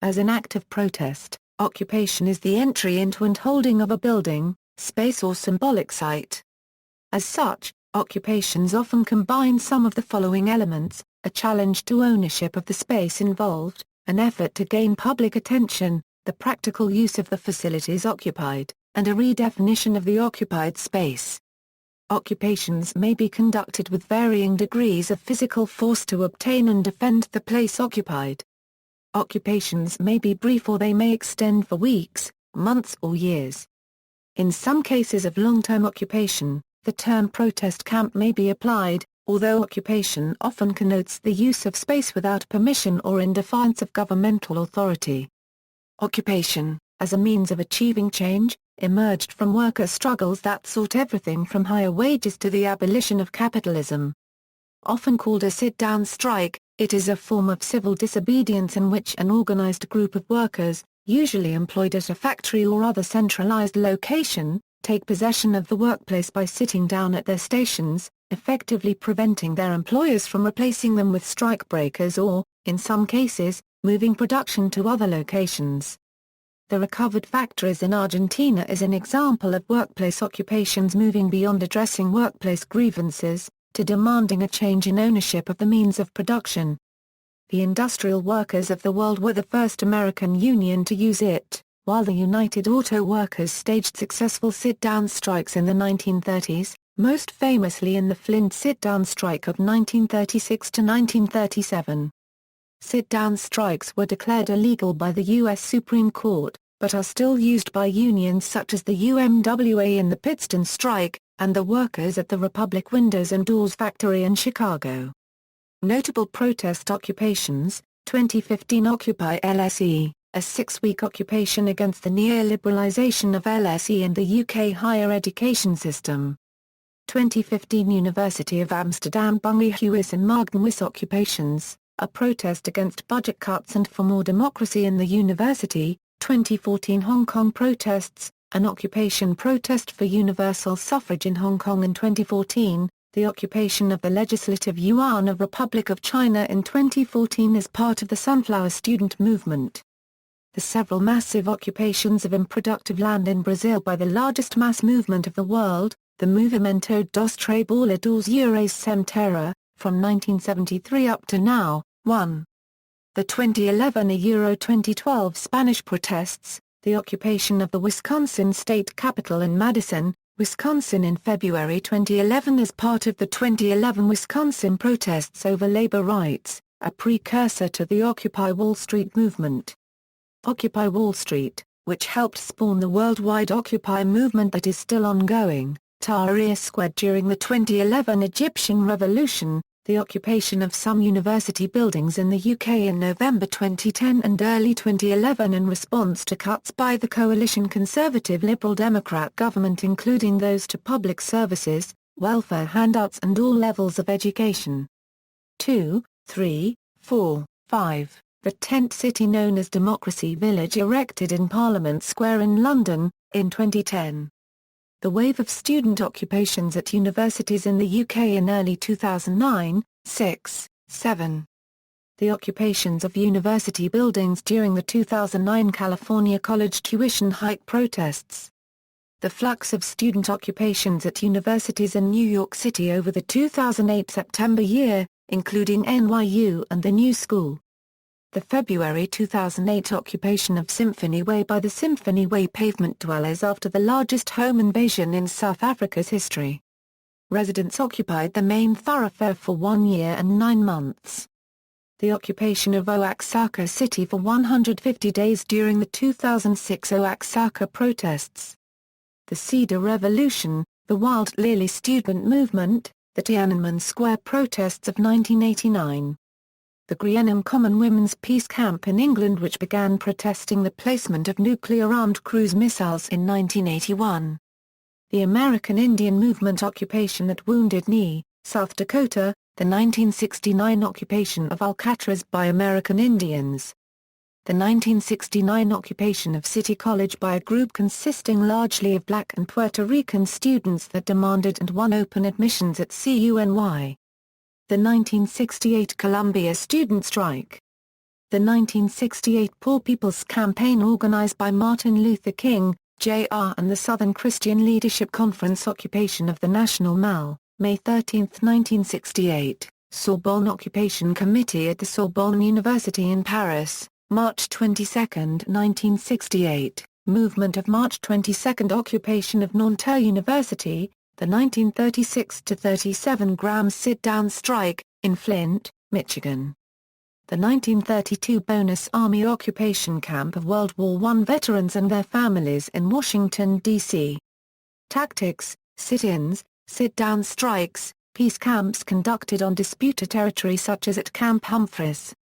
As an act of protest, occupation is the entry into and holding of a building, space or symbolic site. As such, occupations often combine some of the following elements: a challenge to ownership of the space involved, an effort to gain public attention, the practical use of the facilities occupied, and a redefinition of the occupied space. Occupations may be conducted with varying degrees of physical force to obtain and defend the place occupied. Occupations may be brief or they may extend for weeks, months or years. In some cases of long-term occupation, the term protest camp may be applied, although occupation often connotes the use of space without permission or in defiance of governmental authority. Occupation, as a means of achieving change, emerged from worker struggles that sought everything from higher wages to the abolition of capitalism. Often called a sit-down strike, it is a form of civil disobedience in which an organized group of workers, usually employed at a factory or other centralized location, take possession of the workplace by sitting down at their stations, effectively preventing their employers from replacing them with strikebreakers or, in some cases, moving production to other locations. The recovered factories in Argentina is an example of workplace occupations moving beyond addressing workplace grievances, to demanding a change in ownership of the means of production. The Industrial Workers of the World were the first American union to use it, while the United Auto Workers staged successful sit-down strikes in the 1930s, most famously in the Flint sit-down strike of 1936 to 1937. Sit-down strikes were declared illegal by the U.S. Supreme Court, but are still used by unions such as the UMWA in the Pittston strike, and the workers at the Republic Windows and Doors factory in Chicago. Notable protest occupations: 2015 Occupy LSE, a 6-week occupation against the neoliberalization of LSE and the UK higher education system. 2015 University of Amsterdam Bungehuis and Magenhuis occupations, a protest against budget cuts and for more democracy in the university. 2014 Hong Kong protests, an occupation protest for universal suffrage in Hong Kong in 2014, the occupation of the Legislative Yuan of Republic of China in 2014 as part of the Sunflower Student Movement. The several massive occupations of unproductive land in Brazil by the largest mass movement of the world, the Movimento dos Trabalhadores Rurais Sem Terra, from 1973 up to now. 1. The 2011 Euro 2012 Spanish protests, the occupation of the Wisconsin state capitol in Madison, Wisconsin in February 2011 as part of the 2011 Wisconsin protests over labor rights, a precursor to the Occupy Wall Street movement. Occupy Wall Street, which helped spawn the worldwide Occupy movement that is still ongoing, Tahrir Square during the 2011 Egyptian Revolution, the occupation of some university buildings in the UK in November 2010 and early 2011 in response to cuts by the coalition Conservative Liberal Democrat government including those to public services, welfare handouts and all levels of education. 2, 3, 4, 5. The tent city known as Democracy Village erected in Parliament Square in London, in 2010. The wave of student occupations at universities in the UK in early 2009, 6, 7. The occupations of university buildings during the 2009 California college tuition hike protests. The flux of student occupations at universities in New York City over the 2008 September year, including NYU and the New School. The February 2008 occupation of Symphony Way by the Symphony Way pavement dwellers after the largest home invasion in South Africa's history. Residents occupied the main thoroughfare for 1 year and 9 months. The occupation of Oaxaca City for 150 days during the 2006 Oaxaca protests. The Cedar Revolution, the Wild Lily student movement, the Tiananmen Square protests of 1989. The Greenham Common Women's Peace Camp in England which began protesting the placement of nuclear-armed cruise missiles in 1981. The American Indian Movement occupation at Wounded Knee, South Dakota, the 1969 occupation of Alcatraz by American Indians. The 1969 occupation of City College by a group consisting largely of black and Puerto Rican students that demanded and won open admissions at CUNY. The 1968 Columbia student strike. The 1968 Poor People's Campaign organized by Martin Luther King, Jr. and the Southern Christian Leadership Conference. Occupation of the National Mall, May 13, 1968, Sorbonne Occupation Committee at the Sorbonne University in Paris, March 22, 1968, Movement of March 22. Occupation of Nanterre University, the 1936–37 Grams sit-down strike, in Flint, Michigan. The 1932 Bonus Army occupation camp of World War I veterans and their families in Washington, D.C. Tactics, sit-ins, sit-down strikes, peace camps conducted on disputed territory such as at Camp Humphreys,